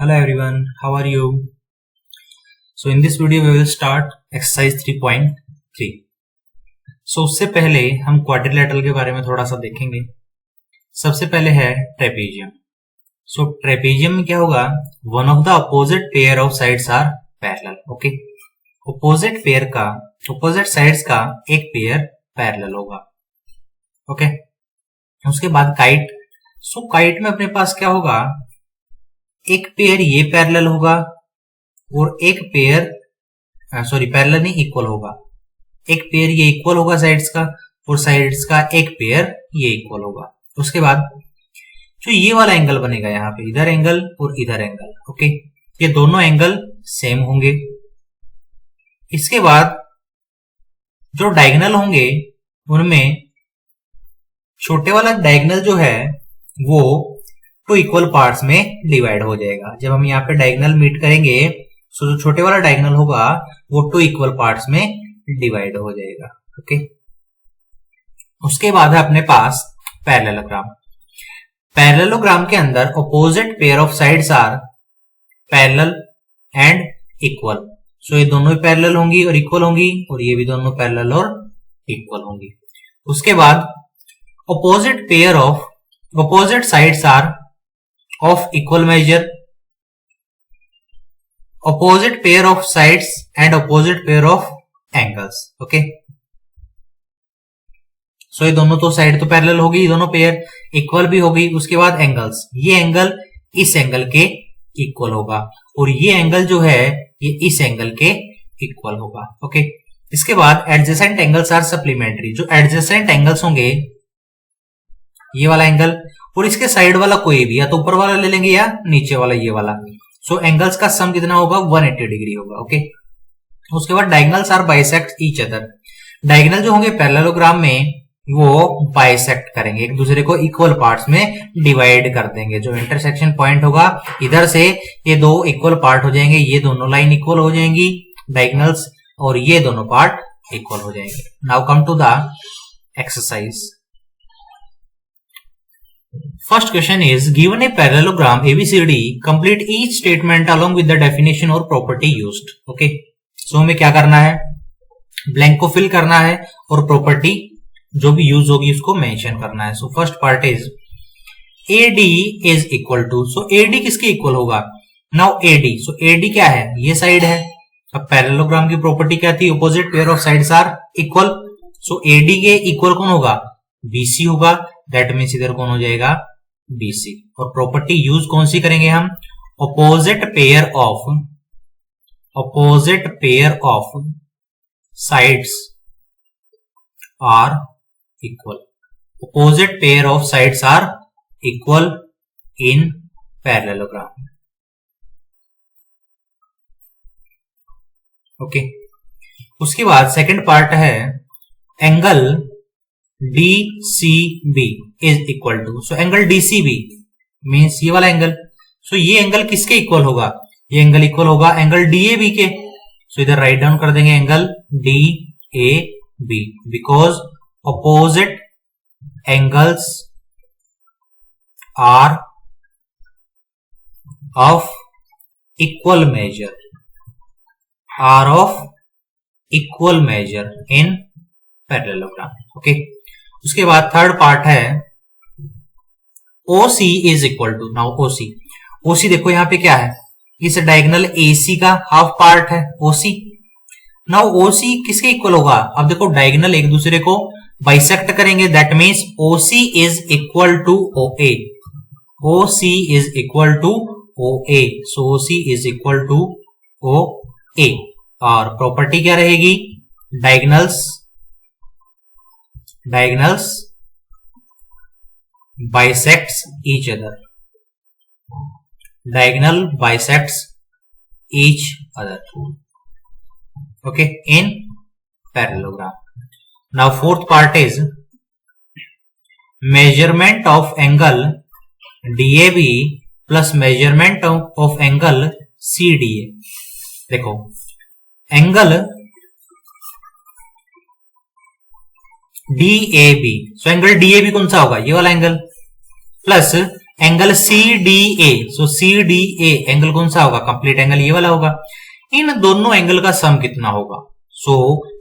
Hello everyone, how are you? So in this video we will start exercise 3.3. So उससे पहले हम quadrilateral के बारे में थोड़ा सा देखेंगे. सबसे पहले है ट्रेपेजियम. So ट्रेपेजियम में क्या होगा? One of the opposite pair of sides are parallel. Okay. opposite sides का एक पेयर पैरेलल होगा. Okay. उसके बाद काइट. So काइट में अपने पास क्या होगा? एक पेयर ये पैरेलल होगा और एक पेयर पैरेलल नहीं, इक्वल होगा. एक पेयर ये इक्वल होगा साइड्स का और साइड्स का एक पेयर ये इक्वल होगा. उसके बाद जो ये वाला एंगल बनेगा यहाँ पे, इधर एंगल और इधर एंगल. ओके, ये दोनों एंगल सेम होंगे. इसके बाद जो डायगोनल होंगे उनमें छोटे वाला डायगोनल जो है वो टू इक्वल पार्ट्स में डिवाइड हो जाएगा. जब हम यहाँ पे डायगोनल मीट करेंगे तो जो छोटे वाला डायगोनल होगा वो टू इक्वल पार्ट्स में डिवाइड हो जाएगा. ओके, उसके बाद है अपने पास पैरेललोग्राम. पैरेललोग्राम के अंदर opposite pair of sides are parallel and equal. So ये दोनों ही पैरेलल होंगी और इक्वल होंगी और ये भी दोनों पैरेलल और इक्वल होंगी. उसके बाद opposite pair of opposite sides are of equal measure, opposite pair of sides and opposite pair of angles. Okay, so ये दोनों तो साइड तो पैरेलल होगी, दोनों पेयर इक्वल भी होगी. उसके बाद एंगल्स, ये एंगल इस एंगल के इक्वल होगा और ये एंगल जो है ये इस एंगल के इक्वल होगा. ओके, इसके बाद एडजेसेंट एंगल्स आर सप्लीमेंट्री. जो एडजेसेंट एंगल्स होंगे, ये वाला एंगल और इसके साइड वाला कोई भी, या तो ऊपर वाला ले लेंगे या नीचे वाला ये वाला. सो एंगल्स का सम कितना होगा? 180 डिग्री होगा. ओके, उसके बाद diagonals are bisect each other. Diagonal जो होंगे पैरेललोग्राम में वो बाइसेक्ट करेंगे, एक दूसरे को इक्वल पार्ट्स में डिवाइड कर देंगे. जो इंटरसेक्शन पॉइंट होगा इधर से ये दो इक्वल पार्ट हो जाएंगे, ये दोनों लाइन इक्वल हो जाएंगी डायगोनल्स और ये दोनों पार्ट इक्वल हो जाएंगे. Now come to the exercise. First question is, given a parallelogram ABCD, complete each statement along with the definition or property used. Okay, so हमें क्या करना है? ब्लैंक को फिल करना है और प्रॉपर्टी जो भी यूज होगी उसको मेंशन करना है. So first part is AD is equal to, so AD किसके इक्वल होगा? Now AD, so AD क्या है? ये साइड है. अब पैरेललोग्राम की प्रॉपर्टी क्या थी? Opposite pair of sides are equal. So AD के इक्वल कौन होगा? BC होगा. दैट मीन्स इधर कौन हो जाएगा? BC. और प्रॉपर्टी यूज कौन सी करेंगे हम? Opposite pair of sides are equal. Opposite pair of sides are equal in parallelogram. Okay, उसके बाद सेकंड पार्ट है angle DCB is equal to, so angle DCB means ये वाला एंगल. सो ये एंगल किसके इक्वल होगा? ये एंगल इक्वल होगा एंगल DAB के. सो इधर राइट डाउन कर देंगे angle DAB because opposite angles are of equal measure in parallelogram. Okay, उसके बाद थर्ड पार्ट है OC is equal to. Now OC देखो यहाँ पे क्या है? इस डायगोनल AC का हाफ पार्ट है OC. नाउ OC किसके इक्वल होगा? अब देखो डायगोनल एक दूसरे को बाइसेक्ट करेंगे, that means OC is equal to OA. OC is equal to OA. So OC is equal to OA. और प्रॉपर्टी क्या रहेगी? Diagonals bisects each other. Diagonal bisects each other. Okay, in parallelogram. Now fourth part is measurement of angle DAB plus measurement of angle CDA. देखो angle DAB, so angle DAB कौन सा होगा? ये वाला angle plus angle C D A, so C D A angle कौन सा होगा, complete angle ये वाला होगा। इन दोनों एंगल का सम कितना होगा, सो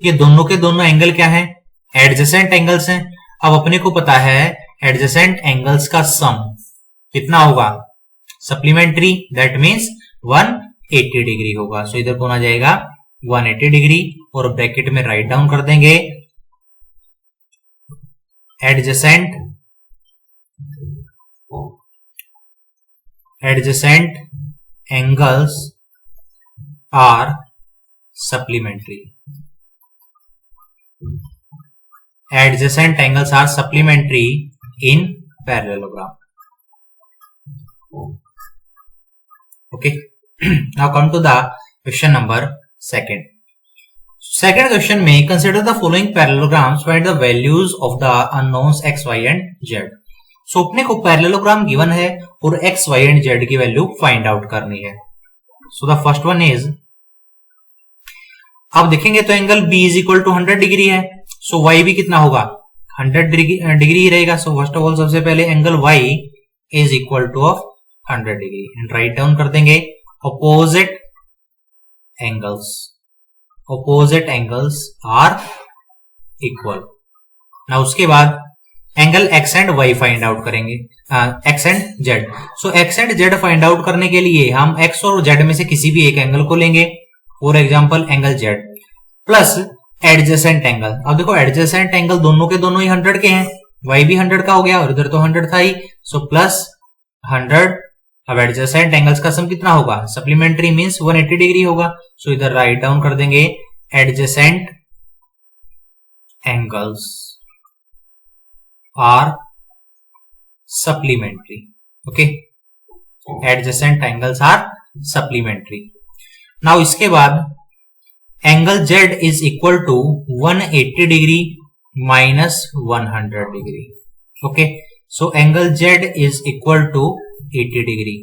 ये दोनों के दोनों एंगल क्या है, एडजेसेंट एंगल्स हैं। अब अपने को पता है एडजेसेंट एंगल्स का सम कितना होगा, सप्लीमेंट्री, दैट मींस 180 डिग्री होगा। सो इधर कौन आ जाएगा 180 डिग्री, और ब्रैकेट में राइट डाउन कर देंगे adjacent angles are supplementary, adjacent angles are supplementary in parallelogram. Okay. Now come to the question number second. Second question में consider the following parallelograms, find the values of the unknowns x, y and z. So अपने को parallelogram given है और x, y and z की value find out करनी है। So the first one is, आप देखेंगे तो angle B is equal to 100 degree है, सो y भी कितना होगा 100 डिग्री ही रहेगा। सो फर्स्ट ऑफ ऑल सबसे पहले angle y is equal two of 100 degree and right down कर देंगे ऑपोजिट एंगल्स आर इक्वल। ना उसके बाद angle x and y find out करेंगे, x and z। So x and z find out करने के लिए हम x और z में से किसी भी एक एंगल को लेंगे, for example angle z plus adjacent angle. अब देखो एडजेसेंट एंगल दोनों के दोनों ही 100 के हैं, y भी 100 का हो गया और इधर तो 100 था ही, सो प्लस 100। अब एडजेसेंट एंगल्स का सम कितना होगा, सप्लीमेंट्री मींस 180 डिग्री होगा। सो इधर राइट डाउन कर देंगे adjacent angles are supplementary. Okay, adjacent angles are supplementary. Now इसके बाद angle Z is equal to 180 degree minus 100 degree. Okay, so angle Z is equal to 80 degree.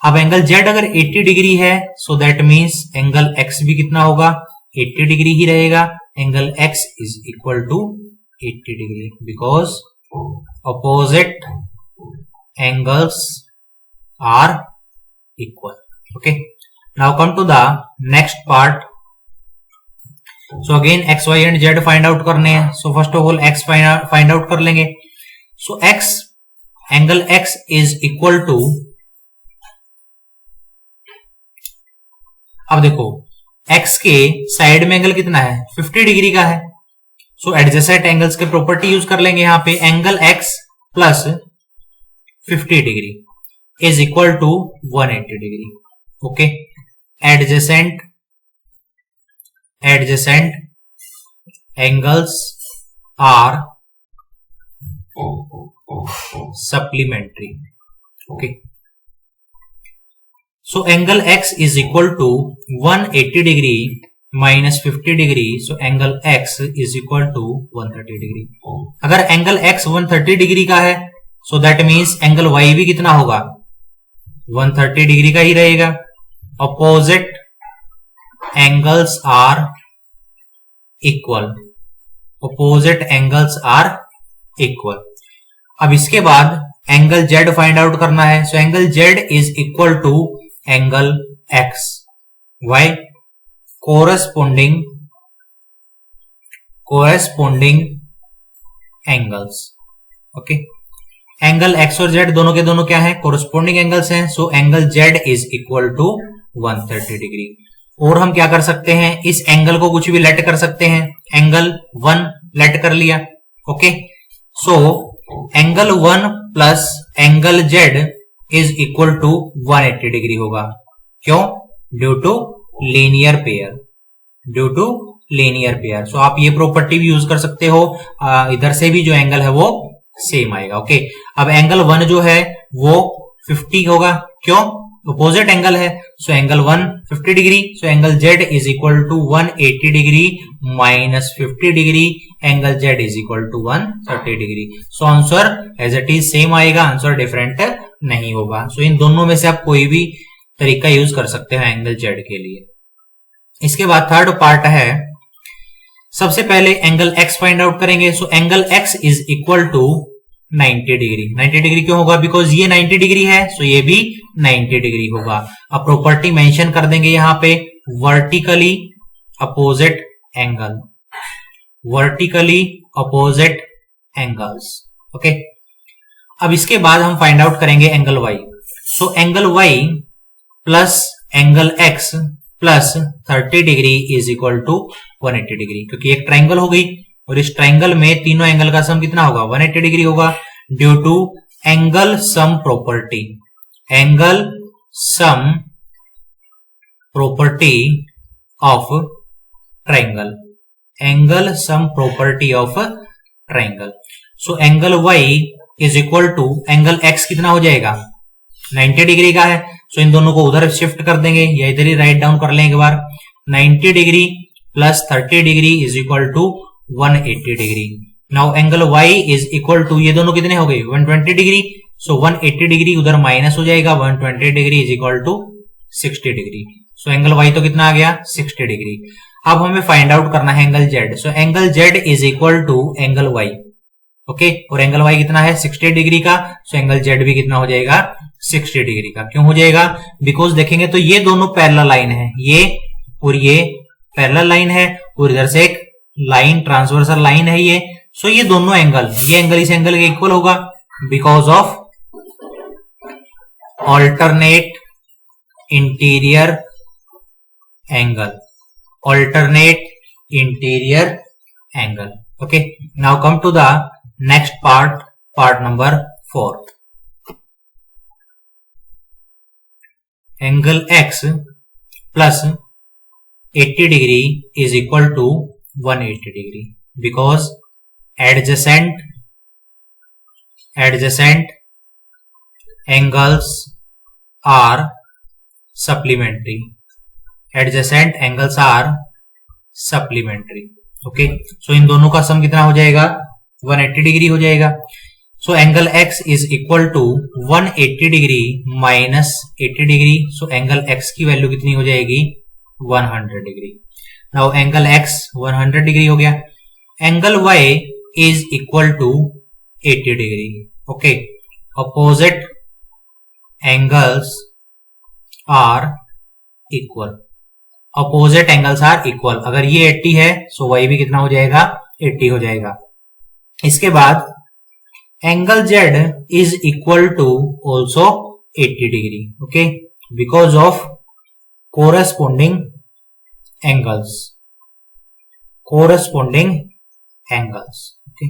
अब angle Z अगर 80 degree है, so that means angle X भी कितना होगा 80 degree ही रहेगा। Angle X is equal to 80 degree because opposite angles are equal. Okay, now come to the next part. So again x, y and z find out करने हैं। So first of all x find out कर लेंगे। So x, angle x is equal to, अब देखो x के side में angle कितना है 50 डिग्री का है। सो एडजेसेंट एंगल्स के प्रॉपर्टी यूज कर लेंगे यहाँ पे, angle x plus 50 degree is equal to 180 degree. Okay, adjacent angles are supplementary. Okay, so angle x is equal to 180 degree minus 50 degree, so angle x is equal to 130 degree. अगर angle x 130 degree का है, so that means angle y भी कितना होगा 130 degree का ही रहेगा। Opposite angles are equal, opposite angles are equal. अब इसके बाद एंगल Z फाइंड आउट करना है। So angle Z is equal to angle X, why corresponding angles. Okay, angle X और Z दोनों के दोनों क्या है कोरेस्पोंडिंग एंगल्स हैं। So angle Z is equal to 130 degree. और हम क्या कर सकते हैं, इस एंगल को कुछ भी लेट कर सकते हैं, एंगल 1 लेट कर लिया। Okay, so angle 1 plus angle Z is equal to 180 degree होगा। क्यों? Due to linear pair. So आप ये प्रॉपर्टी भी यूज कर सकते हो, इधर से भी जो एंगल है वो सेम आएगा। ओके, अब एंगल 1 जो है वो 50 होगा, क्यों? अपोजिट एंगल है। So angle 1 50 degree, so angle Z is equal to 180 degree minus 50 degree, angle Z is equal to 130 degree. So answer as it is same आएगा, आंसर डिफरेंट नहीं होगा। सो इन दोनों में से आप कोई भी तरीका यूज कर सकते हैं एंगल Z के लिए। इसके बाद थर्ड पार्ट है, सबसे पहले एंगल X फाइंड आउट करेंगे। So angle X is equal to 90 degree. 90 degree क्यों होगा? बिकॉज ये 90 डिग्री है, सो ये भी 90 डिग्री होगा। अब प्रॉपर्टी मेंशन कर देंगे यहां पे, vertically opposite angle, vertically opposite angles. Okay, अब इसके बाद हम फाइंड आउट करेंगे angle y। So angle y plus angle x plus 30 degree is equal to 180 degree, क्योंकि एक ट्राइंगल हो गई और इस ट्राइंगल में तीनों एंगल का सम कितना होगा? 180 डिग्री होगा, due to angle sum property, angle sum property of triangle, angle sum property of triangle. So angle y is equal to angle x कितना हो जाएगा? 90 डिग्री का है, सो इन दोनों को उधर शिफ्ट कर देंगे या इधर ही राइट डाउन कर लेंगे एक बार। 90 degree plus 30 degree is equal to 180 degree. Now angle y is equal to, ये दोनों कितने हो गए? 120 डिग्री। सो 180 डिग्री उधर माइनस हो जाएगा, 120 degree is equal to 60 degree. So angle y तो कितना आ गया? 60 डिग्री। अब हमें फाइंड आउट करना है angle z। So angle z is equal to angle y। Okay, और एंगल y कितना है? 60 डिग्री का। सो एंगल z भी कितना हो जाएगा? 60 डिग्री का। क्यों हो जाएगा? बिकॉज देखेंगे तो ये दोनों पैरेलल लाइन है, ये और ये पैरेलल लाइन है, और इधर से एक लाइन ट्रांसवर्सल लाइन है ये। सो ये दोनों एंगल, ये एंगल इस एंगल के इक्वल होगा because of alternate interior angle, alternate interior angle. Okay, now come to the next part, part number 4। Angle x plus 80 degree is equal to 180 degree because adjacent angles are supplementary, adjacent angles are supplementary. Okay, so इन दोनों का सम कितना हो जाएगा? 180 degree हो जाएगा। So angle x is equal to 180 degree minus 80 degree. So angle x की value कितनी हो जाएगी? 100 degree. Now angle x 100 degree हो गया। Angle y is equal to 80 degree. Okay, opposite angles are equal, opposite angles are equal. अगर ये 80 है so y भी कितना हो जाएगा? 80 हो जाएगा। इसके बाद angle z is equal to also 80 degree, okay, because of corresponding angles, okay,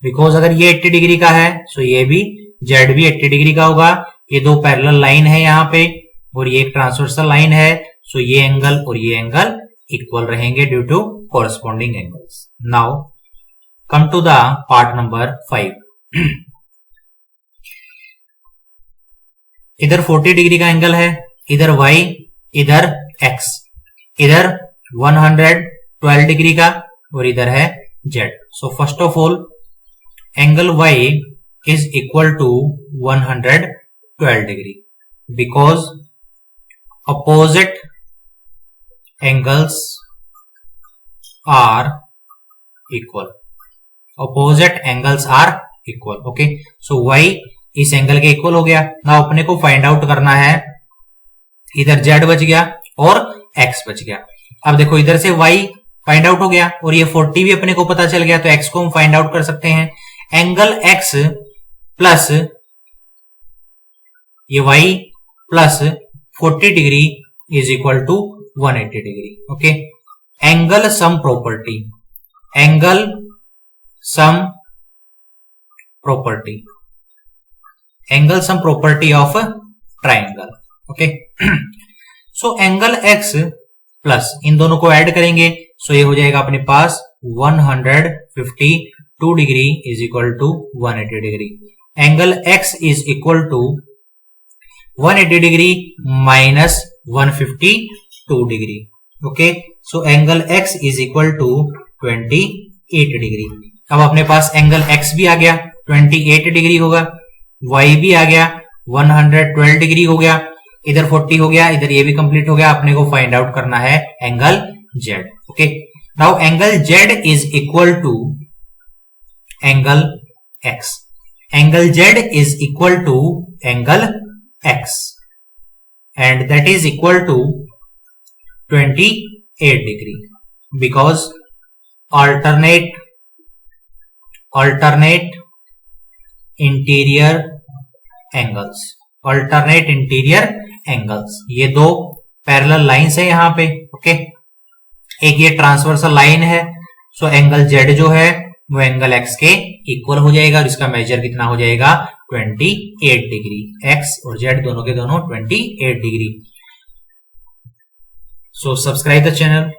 because अगर ये 80 डिग्री का है so ये भी z भी 80 डिग्री का होगा। ये दो पैरेलल लाइन है यहाँ पे और ये एक ट्रांसवर्सल लाइन है, so ये एंगल और ये एंगल इक्वल रहेंगे due to corresponding angles। Now come to the part number 5। इधर 40 डिग्री का एंगल है, इधर y, इधर x, इधर 112 डिग्री का और इधर है z। So first of all angle y is equal to 112 degree because opposite angles are equal, opposite angles are equal. Okay, so y इस एंगल के इक्वल हो गया। ना अपने को फाइंड आउट करना है, इधर z बच गया और x बच गया। अब देखो इधर से y फाइंड आउट हो गया और ये 40 भी अपने को पता चल गया, तो x को हम फाइंड आउट कर सकते हैं। एंगल x प्लस ये y plus 40 degree is equal to 180 degree. Okay, angle sum property, angle sum property, angle sum property of triangle. Okay, so angle x plus इन दोनों को ऐड करेंगे, सो ये हो जाएगा अपने पास 152 degree is equal to 180 degree. Angle x is equal to 180 degree minus 152 degree. Okay, so angle x is equal to 28 degree. अब अपने पास एंगल x भी आ गया, 28 डिग्री होगा, y भी आ गया 112 डिग्री हो गया, इधर 40 हो गया, इधर ये भी कंप्लीट हो गया। अपने को फाइंड आउट करना है angle z। Okay, now angle z is equal to angle x। Angle Z is equal to angle X and that is equal to 28 degree because alternate interior angles, ये दो parallel lines है यहाँ पे। Okay, एक ये transversal line है, so angle Z जो है वो एंगल X के इक्वल हो जाएगा और इसका मेजर कितना हो जाएगा 28 डिग्री। X और Z दोनों के दोनों 28 degree. So subscribe the channel.